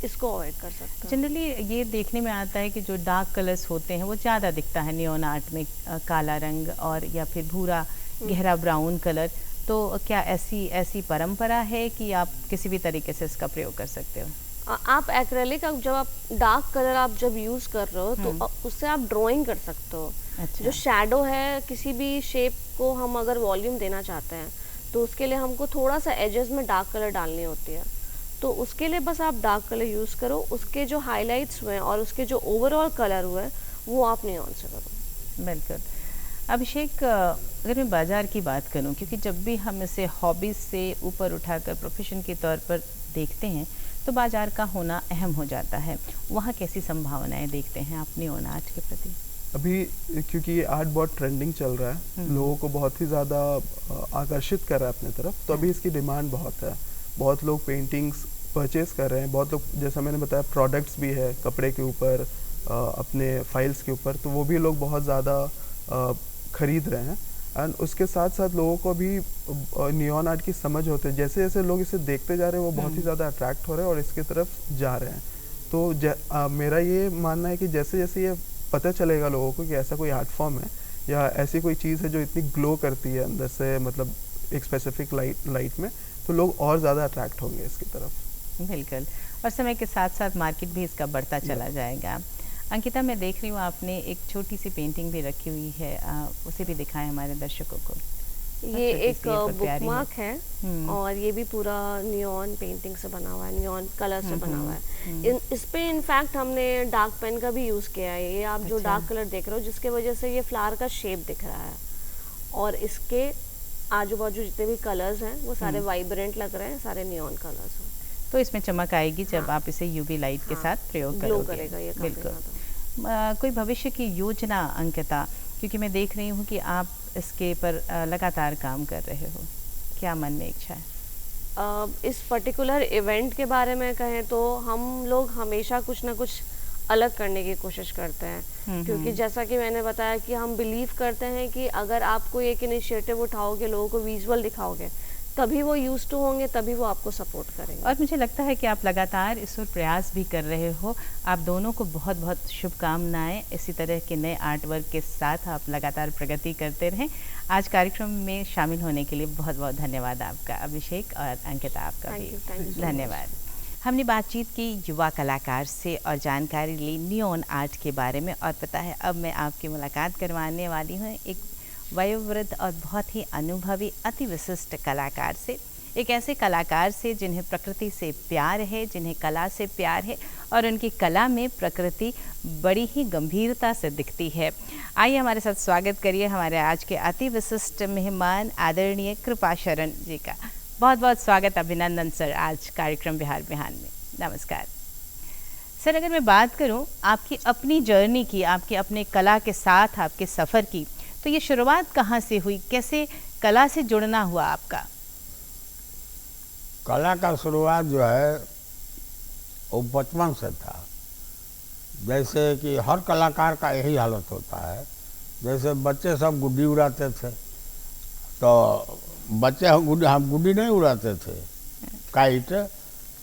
Speaker 3: इसको अवॉइड कर सकते हैं।
Speaker 1: जनरली ये देखने में आता है कि जो डार्क कलर्स होते हैं वो ज़्यादा दिखता है नियॉन आर्ट में, काला रंग और या फिर भूरा गहरा ब्राउन कलर। तो क्या ऐसी परंपरा है कि आप किसी भी तरीके से इसका प्रयोग कर सकते हो?
Speaker 3: आप एक्रेलिक, जब आप डार्क कलर आप जब यूज़ कर रहे हो तो उससे आप ड्राइंग कर सकते हो।
Speaker 1: अच्छा।
Speaker 3: जो शैडो है, किसी भी शेप को हम अगर वॉल्यूम देना चाहते हैं तो उसके लिए हमको थोड़ा सा एजेस में डार्क कलर डालनी होती है। तो उसके लिए बस आप डार्क कलर यूज़ करो, उसके जो हाइलाइट्स हुए और उसके जो ओवरऑल कलर हुए वो आप नियॉन से करो।
Speaker 1: बिल्कुल। अभिषेक, अगर मैं बाज़ार की बात करूं, क्योंकि जब भी हम इसे हॉबीज़ से ऊपर उठाकर प्रोफेशन के तौर पर देखते हैं तो बाज़ार का होना अहम हो जाता है। वहाँ कैसी संभावनाएं देखते हैं आप नियॉन आर्ट के प्रति?
Speaker 4: अभी क्योंकि ये आर्ट बहुत ट्रेंडिंग चल रहा है, लोगों को बहुत ही ज़्यादा आकर्षित कर रहा है अपने तरफ, तो अभी इसकी डिमांड बहुत है। बहुत लोग पेंटिंग्स परचेज कर रहे हैं। बहुत लोग, जैसा मैंने बताया, प्रोडक्ट्स भी है कपड़े के ऊपर, अपने फाइल्स के ऊपर, तो वो भी लोग बहुत ज़्यादा खरीद रहे हैं। एंड उसके साथ साथ लोगों को भी नियॉन आर्ट की समझ होते है, जैसे जैसे लोग इसे देखते जा रहे हैं वो बहुत ही ज़्यादा अट्रैक्ट हो रहे हैं और इसकी तरफ जा रहे हैं। तो मेरा ये मानना है कि जैसे जैसे ये पता चलेगा लोगों को कि ऐसा कोई आर्ट फॉर्म है या ऐसी कोई चीज़ है जो इतनी ग्लो करती है अंदर से, मतलब एक स्पेसिफिक लाइट में, तो लोग और ज़्यादा अट्रैक्ट होंगे इसकी तरफ।
Speaker 1: बिल्कुल, और समय के साथ साथ मार्केट भी इसका बढ़ता चला जाएगा। अंकिता, मैं देख रही हूँ आपने एक छोटी सी पेंटिंग भी रखी हुई है, उसे भी दिखाएं हमारे दर्शकों को।
Speaker 3: ये एक बुकमार्क है
Speaker 1: हम्म।
Speaker 3: और ये भी पूरा नियॉन पेंटिंग से बना हुआ है, नियॉन कलर से बना हुआ है। इस पे इनफैक्ट हमने डार्क पेन का भी यूज़ किया है। ये आप जो
Speaker 1: अच्छा।
Speaker 3: डार्क कलर देख रहे हो जिसके वजह से ये फ्लावर का शेप दिख रहा है, और इसके आजू बाजू जितने भी कलर्स हैं वो सारे वाइब्रेंट लग रहे हैं, सारे नियॉन कलर्स हैं।
Speaker 1: तो इसमें चमक आएगी जब
Speaker 3: हाँ।
Speaker 1: आप इसे यूवी लाइट के
Speaker 3: हाँ,
Speaker 1: साथ प्रयोग
Speaker 3: ग्लो
Speaker 1: करोगे।
Speaker 3: करेगा ये काफी
Speaker 1: बिल्कुल।
Speaker 3: ज़्यादा।
Speaker 1: कोई भविष्य की योजना अंकिता, क्योंकि मैं देख रही हूँ कि आप इसके पर लगातार काम कर रहे हो, क्या मन में इच्छा है?
Speaker 3: इस पर्टिकुलर इवेंट के बारे में कहें तो हम लोग हमेशा कुछ ना कुछ अलग करने की कोशिश करते हैं, क्योंकि जैसा कि मैंने बताया कि हम बिलीव करते हैं कि अगर आप कोई एक इनिशिएटिव उठाओगे, लोगों को विजुअल दिखाओगे, तभी वो यूज टू होंगे, तभी वो आपको सपोर्ट करेंगे।
Speaker 1: और मुझे लगता है कि आप लगातार इस ओर प्रयास भी कर रहे हो। आप दोनों को बहुत बहुत शुभकामनाएं। इसी तरह के नए आर्ट वर्क के साथ आप लगातार प्रगति करते रहें। आज कार्यक्रम में शामिल होने के लिए बहुत बहुत धन्यवाद आपका अभिषेक, और अंकिता आपका
Speaker 3: Thank
Speaker 1: भी
Speaker 3: you, thank you so
Speaker 1: धन्यवाद। हमने बातचीत की युवा कलाकार से और जानकारी ली नियॉन आर्ट के बारे में, और पता है अब मैं आपकी मुलाकात करवाने वाली हूँ एक वयोवृद्ध और बहुत ही अनुभवी अति विशिष्ट कलाकार से, एक ऐसे कलाकार से जिन्हें प्रकृति से प्यार है, जिन्हें कला से प्यार है, और उनकी कला में प्रकृति बड़ी ही गंभीरता से दिखती है। आइए हमारे साथ स्वागत करिए हमारे आज के अति विशिष्ट मेहमान आदरणीय कृपाशरण जी का। बहुत बहुत स्वागत, अभिनंदन सर आज कार्यक्रम बिहार बिहान में। नमस्कार सर। अगर मैं बात करूं आपकी अपनी जर्नी की, आपके अपने कला के साथ आपके सफ़र की, तो ये शुरुआत कहाँ से हुई, कैसे कला से जुड़ना हुआ आपका?
Speaker 5: कला का शुरुआत जो है वो बचपन से था। जैसे कि हर कलाकार का यही हालत होता है, जैसे बच्चे सब गुड्डी उड़ाते थे, तो बच्चे हम गुड्डी नहीं उड़ाते थे, काइट,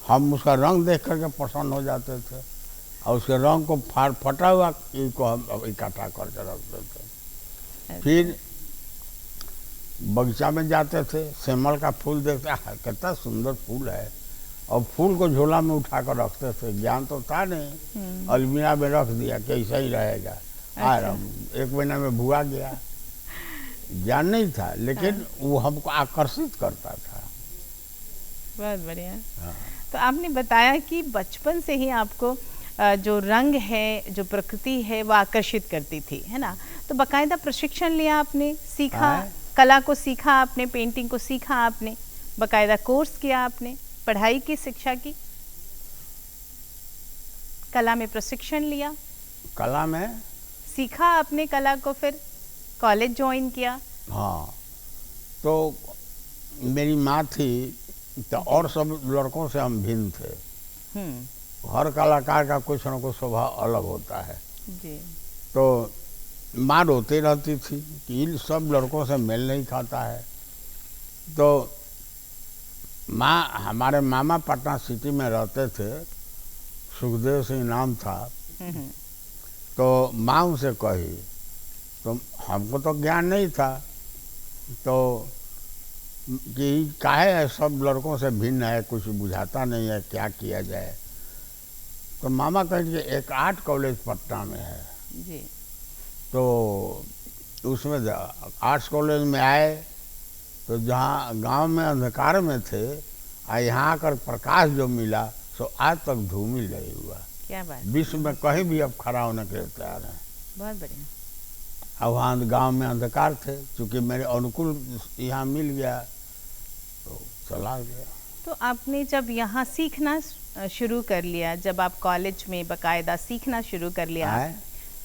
Speaker 5: हम उसका रंग देख करके पसंद हो जाते थे और उसके रंग को फटा हुआ इनको हम इकट्ठा करके रखते थे। फिर बगीचा में जाते थे, सेमल का फूल देखते, कितना सुंदर फूल है, और फूल को झोला में उठा कर रखते थे। ज्ञान तो था नहीं, अलमीरा में रख दिया कि ऐसा ही रहेगा।
Speaker 1: अच्छा।
Speaker 5: एक महीना में भुआ गया, ज्ञान नहीं था, लेकिन वो हमको आकर्षित करता था।
Speaker 1: बहुत बढ़िया।
Speaker 5: हाँ।
Speaker 1: तो आपने बताया कि बचपन से ही आपको जो रंग है, जो प्रकृति है, वो आकर्षित करती थी, है ना? तो बाकायदा प्रशिक्षण लिया आपने, सीखा,
Speaker 5: हाँ।
Speaker 1: कला को सीखा आपने, पेंटिंग को सीखा आपने, बाकायदा कोर्स किया आपने, पढ़ाई की, शिक्षा की, कला में प्रशिक्षण लिया,
Speaker 5: कला में
Speaker 1: सीखा आपने कला को, फिर कॉलेज ज्वाइन किया।
Speaker 5: हाँ, तो मेरी माँ थी, तो और सब लड़कों से हम भिन्न थे। हर कलाकार का कुछ न कुछ स्वभाव अलग होता है।
Speaker 1: जी।
Speaker 5: तो माँ रोती रहती थी कि इन सब लड़कों से मेल नहीं खाता है। तो माँ, हमारे मामा पटना सिटी में रहते थे, सुखदेव सिंह नाम था। तो माँ उनसे कही, तो हमको तो ज्ञान नहीं था, तो कि काहे सब लड़कों से भिन्न है, कुछ बुझाता नहीं है, क्या किया जाए। तो मामा कहेंगे एक आर्ट कॉलेज पटना में है।
Speaker 1: जी।
Speaker 5: तो उसमें आर्ट्स कॉलेज में आए, तो जहाँ गांव में अंधकार में थे, यहाँ आकर प्रकाश जो मिला, सो आज तक धूमिल नहीं हुआ।
Speaker 1: क्या बात।
Speaker 5: विश्व में कहीं भी अब खड़ा होने के लिए तैयार है।
Speaker 1: बहुत बढ़िया।
Speaker 5: अब वहाँ गांव में अंधकार थे, चूँकि मेरे अनुकूल यहाँ मिल गया तो चला गया।
Speaker 1: तो आपने जब यहाँ सीखना शुरू कर लिया, जब आप कॉलेज में बाकायदा सीखना शुरू कर लिया,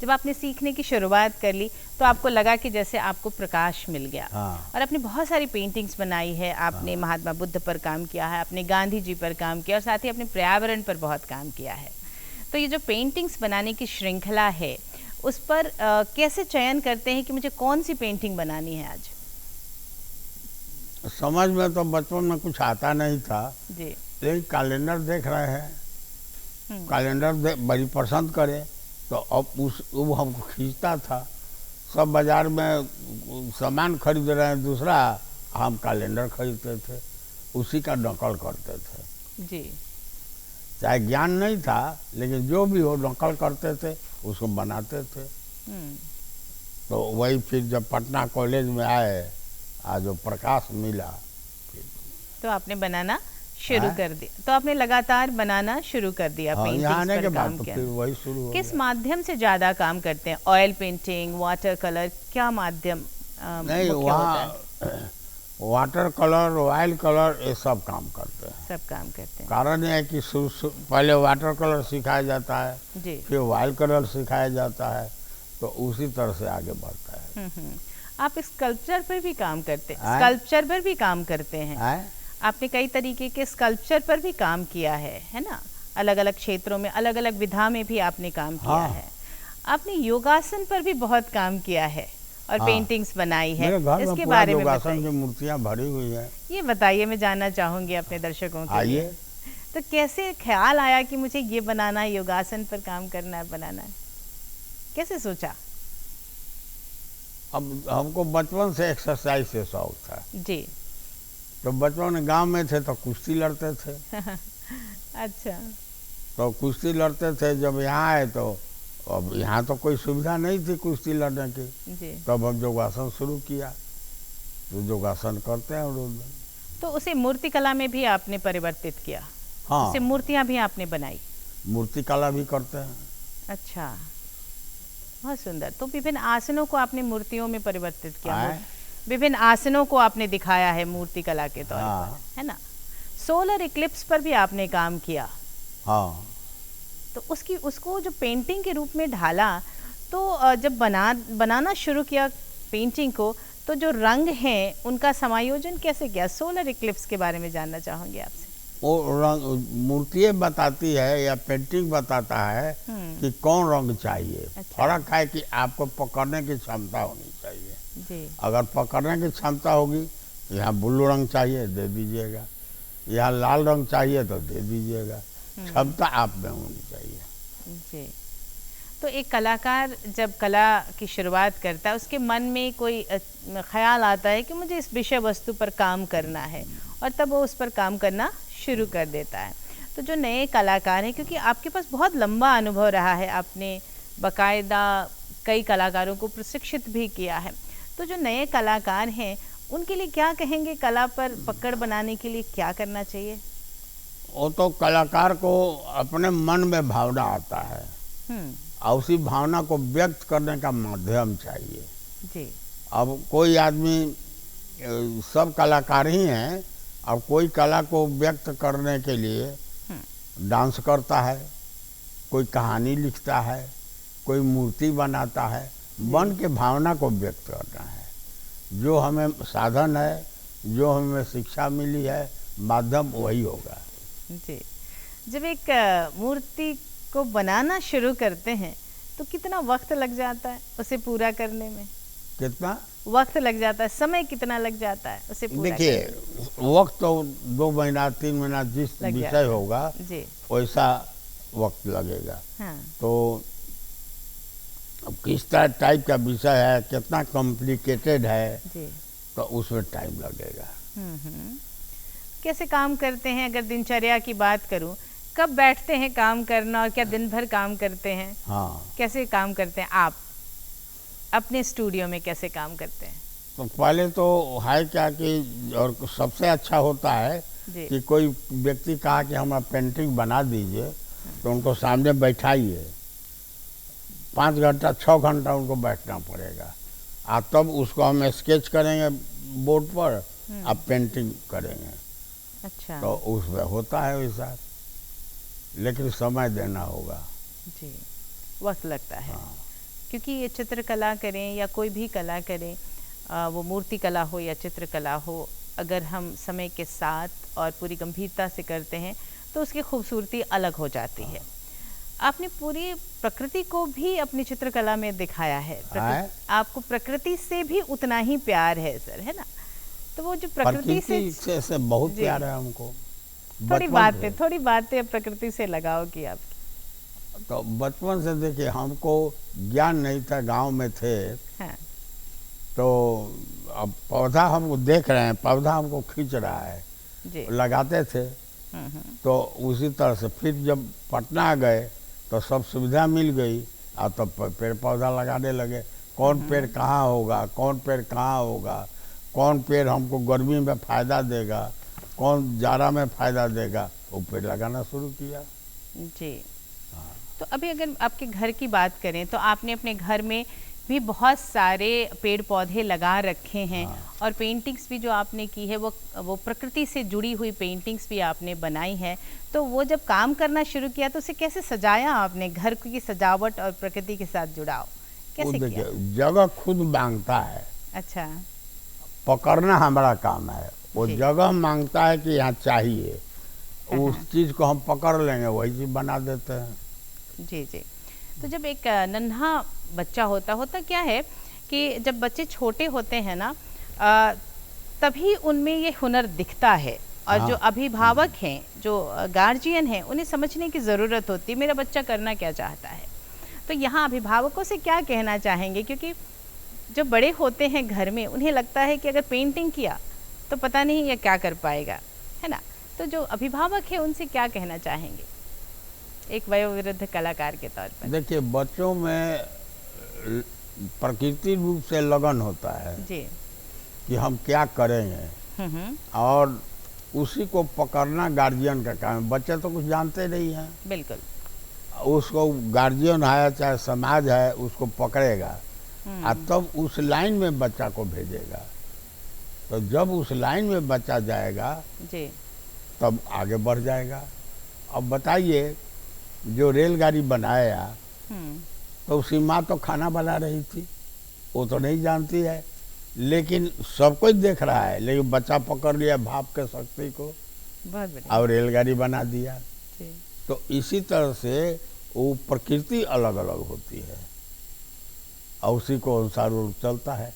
Speaker 1: जब आपने सीखने की शुरुआत कर ली, तो आपको लगा कि जैसे आपको प्रकाश मिल गया।
Speaker 5: हाँ।
Speaker 1: और आपने बहुत सारी पेंटिंग्स बनाई है, आपने महात्मा बुद्ध पर काम किया है, आपने गांधी जी पर काम किया, और साथ ही अपने पर्यावरण पर बहुत काम किया है। तो ये जो पेंटिंग्स बनाने की श्रृंखला है, उस पर कैसे चयन करते हैं कि मुझे कौन सी पेंटिंग बनानी है आज?
Speaker 5: समझ में तो बचपन में कुछ आता नहीं था,
Speaker 1: जी।
Speaker 5: लेकिन कैलेंडर देख रहे हैं, कैलेंडर बड़ी पसंद करे तो अब वो हमको खींचता था। सब बाजार में सामान खरीद रहे हैं दूसरा, हम कैलेंडर खरीदते थे, उसी का नकल करते थे।
Speaker 1: जी।
Speaker 5: चाहे ज्ञान नहीं था, लेकिन जो भी हो नकल करते थे, उसको बनाते थे। तो वही फिर जब पटना कॉलेज में आए, आज जो प्रकाश मिला,
Speaker 1: तो आपने बनाना शुरू कर दिया। तो आपने लगातार बनाना शुरू कर दिया।
Speaker 5: यहाँ आने के
Speaker 1: पर
Speaker 5: बाद
Speaker 1: काम
Speaker 5: तो
Speaker 1: किया।
Speaker 5: फिर वही शुरू हो
Speaker 1: किस
Speaker 5: गया।
Speaker 1: माध्यम से ज़्यादा काम करते हैं? ऑयल पेंटिंग, वाटर कलर, क्या माध्यम
Speaker 5: नहीं,
Speaker 1: मुख्य होता है?
Speaker 5: वहाँ वाटर कलर, ऑयल कलर, ये सब काम करते हैं।
Speaker 1: सब काम करते हैं।
Speaker 5: कारण यह है कि पहले वाटर कलर सिखाया जाता है,
Speaker 1: जी।
Speaker 5: फिर ऑयल कलर सिखाया जाता है, तो उसी तरह से आगे बढ़ता है।
Speaker 1: आप स्कल्पचर पर भी काम करते हैं?
Speaker 5: आए?
Speaker 1: स्कल्पचर पर भी काम करते हैं?
Speaker 5: हैं?
Speaker 1: आपने कई तरीके के स्कल्पचर पर भी काम किया है ना? अलग अलग क्षेत्रों में, अलग अलग विधा में भी आपने काम किया
Speaker 5: हाँ।
Speaker 1: है। आपने योगासन पर भी बहुत काम किया है और
Speaker 5: हाँ।
Speaker 1: पेंटिंग्स बनाई है।
Speaker 5: मेरे घर में
Speaker 1: इसके
Speaker 5: पूरा
Speaker 1: बारे में
Speaker 5: योगासन की
Speaker 1: बताइए।
Speaker 5: मूर्तियाँ भरी हुई हैं।
Speaker 1: ये बताइए, मैं जानना चाहूंगी अपने दर्शकों के लिए।
Speaker 5: आइए।
Speaker 1: तो कैसे ख्याल आया कि मुझे ये बनाना है, योगासन पर काम करना है, बनाना है? कैसे सोचा?
Speaker 5: अब हमको बचपन से एक्सरसाइज से शौक था।
Speaker 1: जी।
Speaker 5: तो बचपन में गांव में थे तो कुश्ती लड़ते थे।
Speaker 1: अच्छा।
Speaker 5: तो कुश्ती लड़ते थे। जब यहाँ आए तो अब यहाँ तो कोई सुविधा नहीं थी कुश्ती लड़ने की,
Speaker 1: जी।
Speaker 5: तब हम योगासन शुरू किया। तो योगासन करते हैं रोज।
Speaker 1: तो उसे मूर्ति कला में भी आपने परिवर्तित किया?
Speaker 5: हाँ,
Speaker 1: उसे मूर्तियां भी आपने बनाई?
Speaker 5: मूर्ति कला भी करते हैं।
Speaker 1: अच्छा, बहुत सुंदर। तो विभिन्न आसनों को आपने मूर्तियों में परिवर्तित किया?
Speaker 5: आए?
Speaker 1: विभिन्न आसनों को आपने दिखाया है मूर्ति कला के तौर
Speaker 5: हाँ।
Speaker 1: पर, है ना? सोलर इक्लिप्स पर भी आपने काम किया।
Speaker 5: हाँ,
Speaker 1: तो उसको जो पेंटिंग के रूप में ढाला, तो जब बनाना शुरू किया पेंटिंग को, तो जो रंग हैं उनका समायोजन कैसे किया? सोलर इक्लिप्स के बारे में जानना चाहूँगी आपसे।
Speaker 5: वो रंग मूर्तियाँ बताती है या पेंटिंग बताता है कि कौन रंग चाहिए।
Speaker 1: अच्छा।
Speaker 5: फर्क है कि आपको पकड़ने की क्षमता होनी चाहिए।
Speaker 1: जी।
Speaker 5: अगर पकड़ने की क्षमता होगी, यहाँ ब्लू रंग चाहिए दे दीजिएगा, यहाँ लाल रंग चाहिए तो दे दीजिएगा। क्षमता आप में होनी चाहिए।
Speaker 1: जी। तो एक कलाकार जब कला की शुरुआत करता है, उसके मन में कोई ख्याल आता है कि मुझे इस विषय वस्तु पर काम करना है, और तब वो उस पर काम करना शुरू कर देता है। तो जो नए कलाकार हैं, क्योंकि आपके पास बहुत लंबा अनुभव रहा है, आपने बाकायदा कई कलाकारों को प्रशिक्षित भी किया है, तो जो नए कलाकार हैं उनके लिए क्या कहेंगे? कला पर पकड़ बनाने के लिए क्या करना चाहिए?
Speaker 5: वो तो कलाकार को अपने मन में भावना आता है, और उसी भावना को व्यक्त करने का माध्यम चाहिए।
Speaker 1: जी।
Speaker 5: अब कोई आदमी, सब कलाकार ही हैं, और कोई कला को व्यक्त करने के लिए डांस करता है, कोई कहानी लिखता है, कोई मूर्ति बनाता है। मन के भावना को व्यक्त करना है। जो हमें साधन है, जो हमें शिक्षा मिली है, माध्यम वही होगा।
Speaker 1: जी। जब एक मूर्ति को बनाना शुरू करते हैं तो कितना वक्त लग जाता है उसे पूरा करने में?
Speaker 5: कितना
Speaker 1: वक्त लग जाता है, समय कितना लग जाता है उसे पूरा
Speaker 5: देखिए,
Speaker 1: करने में?
Speaker 5: वक्त तो 2 महीना 3 महीना जिस
Speaker 1: लग
Speaker 5: विषय
Speaker 1: जाता है।
Speaker 5: होगा
Speaker 1: जी।
Speaker 5: वैसा वक्त लगेगा।
Speaker 1: हाँ।
Speaker 5: तो अब किस टाइप का विषय है, कितना कॉम्प्लिकेटेड है,
Speaker 1: जी।
Speaker 5: तो उसमें टाइम लगेगा।
Speaker 1: कैसे काम करते हैं? अगर दिनचर्या की बात करूं, कब बैठते हैं काम करना, और क्या दिन भर काम करते हैं?
Speaker 5: हाँ,
Speaker 1: कैसे काम करते हैं आप अपने स्टूडियो में? कैसे काम करते हैं?
Speaker 5: तो पहले तो है क्या कि, और सबसे अच्छा होता है
Speaker 1: जी।
Speaker 5: कि कोई व्यक्ति कहा कि हमारा पेंटिंग बना दीजिए, तो उनको सामने बैठाइए। 5 घंटा 6 घंटा उनको बैठना पड़ेगा, और तब उसको हम स्केच करेंगे बोर्ड पर, अब पेंटिंग करेंगे।
Speaker 1: अच्छा।
Speaker 5: तो उसमें होता है वैसा, लेकिन समय देना होगा।
Speaker 1: जी, वक्त लगता है। क्योंकि ये चित्रकला करें या कोई भी कला करें, वो मूर्ति कला हो या चित्रकला हो, अगर हम समय के साथ और पूरी गंभीरता से करते हैं तो उसकी खूबसूरती अलग हो जाती है। आपने पूरी प्रकृति को भी अपनी चित्रकला में दिखाया है। आपको प्रकृति से भी उतना ही प्यार है सर, है ना? तो वो जो प्रकृति
Speaker 5: से बहुत प्यार है हमको।
Speaker 1: थोड़ी बातें प्रकृति से लगाओ की आप।
Speaker 5: तो बचपन से देखिए, हमको ज्ञान नहीं था, गांव में थे।
Speaker 1: हाँ।
Speaker 5: तो अब पौधा हमको देख रहे हैं, पौधा हमको खींच रहा है जी। लगाते थे। तो उसी तरह से फिर जब पटना गए तो सब सुविधा मिल गई और तब पेड़ पौधा लगाने लगे। कौन पेड़ कहाँ होगा, कौन पेड़ कहाँ होगा, कौन पेड़ हमको गर्मी में फ़ायदा देगा, कौन जाड़ा में फ़ायदा देगा, वो पेड़ लगाना शुरू किया
Speaker 1: जी। तो अभी अगर आपके घर की बात करें तो आपने अपने घर में भी बहुत सारे पेड़ पौधे लगा रखे हैं। और पेंटिंग्स भी जो आपने की है वो प्रकृति से जुड़ी हुई पेंटिंग्स भी आपने बनाई है। तो वो जब काम करना शुरू किया तो उसे कैसे सजाया आपने, घर की सजावट और प्रकृति के साथ जुड़ाव कैसे किया?
Speaker 5: जगह खुद मांगता है।
Speaker 1: अच्छा।
Speaker 5: पकड़ना हमारा काम है, वो जगह मांगता है कि यहाँ चाहिए, उस चीज़ को हम पकड़ लेंगे, वही चीज़ बना देते हैं।
Speaker 1: जी जी। तो जब एक नन्हा बच्चा होता क्या है कि जब बच्चे छोटे होते हैं ना, तभी उनमें ये हुनर दिखता है। और जो अभिभावक हैं, जो गार्जियन हैं, उन्हें समझने की ज़रूरत होती है मेरा बच्चा करना क्या चाहता है। तो यहाँ अभिभावकों से क्या कहना चाहेंगे, क्योंकि जो बड़े होते हैं घर में उन्हें लगता है कि अगर पेंटिंग किया तो पता नहीं ये क्या कर पाएगा, है ना? तो जो अभिभावक है उनसे क्या कहना चाहेंगे एक वयोवृद्ध कलाकार के तौर पर?
Speaker 5: देखिए, बच्चों में प्रकृति रूप से लगन होता है
Speaker 1: जी
Speaker 5: कि हम क्या करेंगे, और उसी को पकड़ना गार्जियन का काम है। बच्चे तो कुछ जानते नहीं हैं।
Speaker 1: बिल्कुल।
Speaker 5: उसको गार्जियन है चाहे समाज है, उसको पकड़ेगा और तब उस लाइन में बच्चा को भेजेगा। तो जब उस लाइन में बच्चा जाएगा
Speaker 1: जी,
Speaker 5: तब आगे बढ़ जाएगा। अब बताइए, जो रेलगाड़ी बनाया तो उसकी माँ तो खाना बना रही थी, वो तो नहीं जानती है, लेकिन सब कुछ देख रहा है, लेकिन बच्चा पकड़ लिया भाप के शक्ति को और रेलगाड़ी बना दिया। तो इसी तरह से वो प्रकृति अलग अलग होती है और उसी को अनुसार वो चलता है।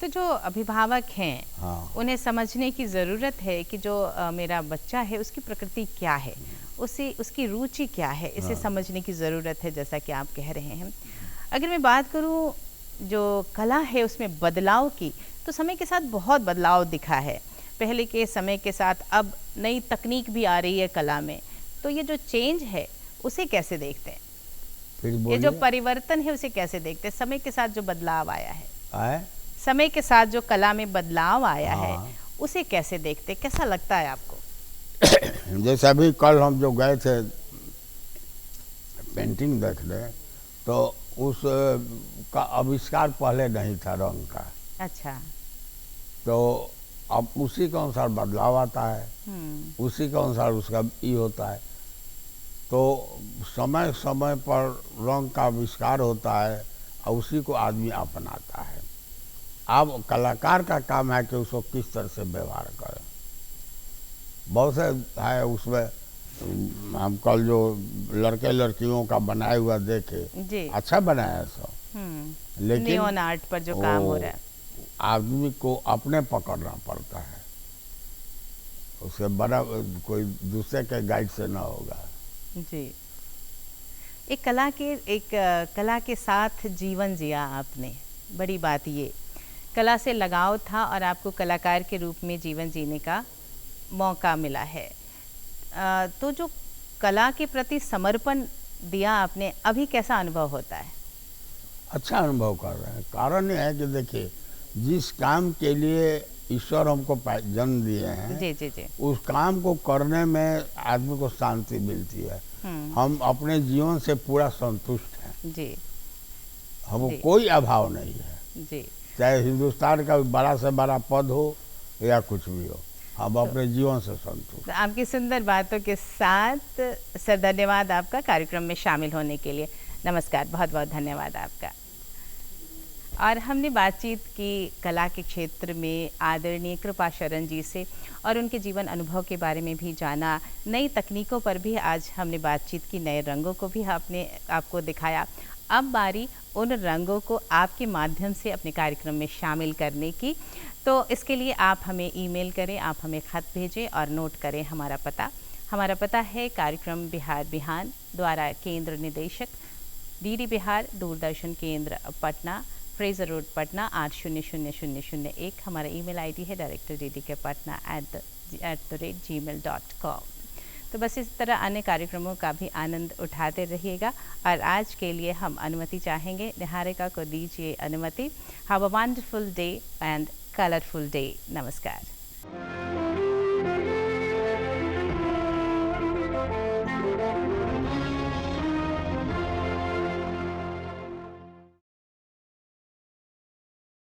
Speaker 1: तो जो अभिभावक हैं उन्हें समझने की ज़रूरत है कि जो मेरा बच्चा है उसकी प्रकृति क्या है, उसकी रुचि क्या है, इसे समझने की ज़रूरत है, जैसा कि आप कह रहे हैं। अगर मैं बात करूं जो कला है उसमें बदलाव की, तो समय के साथ बहुत बदलाव दिखा है। पहले के समय के साथ अब नई तकनीक भी आ रही है कला में, तो ये जो चेंज है उसे कैसे देखते हैं? ये जो परिवर्तन है उसे कैसे देखते हैं? समय के साथ जो बदलाव आया है, समय के साथ जो कला में बदलाव आया है उसे कैसे देखते, कैसा लगता है आपको?
Speaker 5: जैसे अभी कल हम जो गए थे पेंटिंग देखने, तो उस का आविष्कार पहले नहीं था रंग का।
Speaker 1: अच्छा।
Speaker 5: तो अब उसी के अनुसार बदलाव आता है, उसी के अनुसार उसका ये होता है। तो समय समय पर रंग का आविष्कार होता है और उसी को आदमी अपनाता है। अब कलाकार का काम है कि उसको किस तरह से व्यवहार करें। बहुत से है उसमें, हम कल जो लड़के लड़कियों का बनाया हुआ देखे, अच्छा बनाया सब, लेकिन
Speaker 1: नियॉन आर्ट पर जो काम हो रहा है,
Speaker 5: आदमी को अपने पकड़ना पड़ता है, उससे बड़ा कोई दूसरे के गाइड से ना होगा।
Speaker 1: जी। एक कला के साथ जीवन जिया आपने, बड़ी बात ये, कला से लगाव था और आपको कलाकार के रूप में जीवन जीने का मौका मिला है। तो जो कला के प्रति समर्पण दिया आपने, अभी कैसा अनुभव होता है?
Speaker 5: अच्छा अनुभव कर रहे हैं। कारण यह है कि देखिए, जिस काम के लिए ईश्वर हमको जन्म दिए हैं,
Speaker 1: जी जी जी,
Speaker 5: उस काम को करने में आदमी को शांति मिलती है। हम अपने जीवन से पूरा संतुष्ट हैं
Speaker 1: जी,
Speaker 5: हमको कोई अभाव नहीं है
Speaker 1: जी।
Speaker 5: चाहे हिंदुस्तान का बड़ा से बड़ा पद हो या कुछ भी हो, हम अपने जीवन से संतुष्ट।
Speaker 1: आपकी सुंदर बातों के साथ सर धन्यवाद आपका कार्यक्रम में शामिल होने के लिए। नमस्कार, बहुत बहुत धन्यवाद आपका। और हमने बातचीत की कला के क्षेत्र में आदरणीय कृपा शरण जी से और उनके जीवन अनुभव के बारे में भी जाना। नई तकनीकों पर भी आज हमने बातचीत की, नए रंगों को भी आपने आपको दिखाया। अब बारी उन रंगों को आपके माध्यम से अपने कार्यक्रम में शामिल करने की। तो इसके लिए आप हमें ईमेल करें, आप हमें खत भेजें और नोट करें हमारा पता। हमारा पता है कार्यक्रम बिहार बिहान द्वारा केंद्र निदेशक डीडी बिहार दूरदर्शन केंद्र पटना, फ्रेजर रोड पटना 800001। हमारा ईमेल आईडी है directordkpatna@gmail.com। तो बस इस तरह अन्य कार्यक्रमों का भी आनंद उठाते रहिएगा। और आज के लिए हम अनुमति चाहेंगे, निहारिका को दीजिए अनुमति। Have a wonderful day and colourful day. नमस्कार।